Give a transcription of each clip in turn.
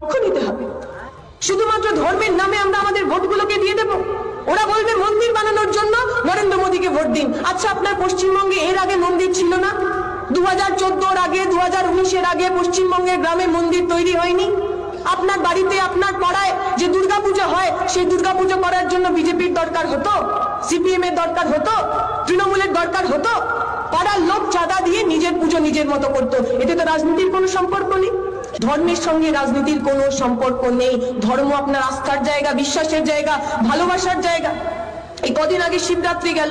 নিতে হবে। শুধুমাত্র ধর্মের নামে আমরা আমাদের ভোটগুলোকে দিয়ে দেব। ওরা বলবে মন্দির বানানোর জন্য নরেন্দ্র মোদীকে ভোট দিন। আচ্ছা, আপনার পশ্চিমবঙ্গে এর আগে মন্দির ছিল না? 2014-র আগে, 2019-এর আগে পশ্চিমবঙ্গের গ্রামে মন্দির তৈরি হয়নি? আপনার বাড়িতে, আপনার পাড়ায় যে দুর্গাপূজা হয়, সেই দুর্গাপূজা করার জন্য বিজেপির দরকার হতো, সিপিএম এর দরকার হতো, তৃণমূলের দরকার হতো? পাড়ার লোক চাঁদা দিয়ে নিজের পুজো নিজের মতো করতো। এতে তো রাজনীতির কোনো সম্পর্ক নেই। ধর্মের সঙ্গে রাজনীতির কোনো সম্পর্ক নেই। ধর্ম আপনার আস্থার জায়গা, বিশ্বাসের জায়গা, ভালোবাসার জায়গা। এই কদিন আগে শিবরাত্রি গেল,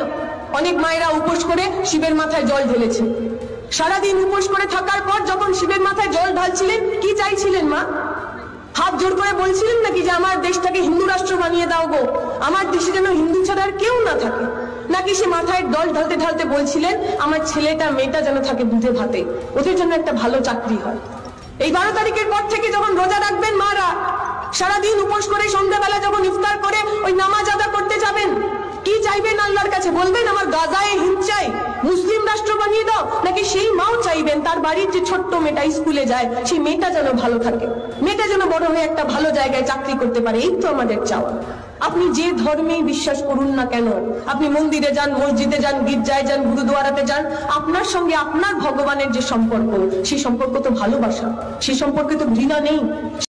অনেক মায়েরা উপোস করে শিবের মাথায় জল ঢেলেছে। সারাদিন উপোস করে থাকার পর যখন শিবের মাথায় জল ঢালছিলেন, কি চাইছিলেন মা? হাত জোর করে বলছিলেন নাকি যে আমার দেশটাকে হিন্দু রাষ্ট্র বানিয়ে দাও গো, আমার দেশে যেন হিন্দু ছাড়া আর কেউ না থাকে? নাকি সে মাথায় জল ঢালতে ঢালতে বলছিলেন আমার ছেলেটা মেয়েটা যেন থাকে দুধে ভাতে, ওদের জন্য একটা ভালো চাকরি হয়? এই 12 তারিখের পর থেকে যখন রোজা রাখবেন মারা, সারাদিন উপোস করে সন্ধ্যাবেলা যখন ইফতার করে ওই নামাজ আদা করতে যাবেন, কি চাইবেন আল্লাহর কাছে? বলবেন আমার গাজায় হিন্দ চাই, মুসলিম রাষ্ট্র বানিয়ে দাও? নাকি সেই মাও চাইবেন তার বাড়ির যে ছোট্ট মেয়েটা স্কুলে যায়, সেই মেয়েটা যেন ভালো থাকে, মেয়েটা যেন বড় হয়ে একটা ভালো জায়গায় চাকরি করতে পারে? এই তো আমাদের চাওয়া। আপনি যে ধর্মেই বিশ্বাস করুন না কেন, আপনি মন্দিরে যান, মসজিদে যান, গির্জায় যান, গুরুদুয়ারাতে যান, আপনার সঙ্গে আপনার ভগবানের যে সম্পর্ক, সেই সম্পর্ক তো ভালোবাসা, সেই সম্পর্কে তো ঘৃণা নেই।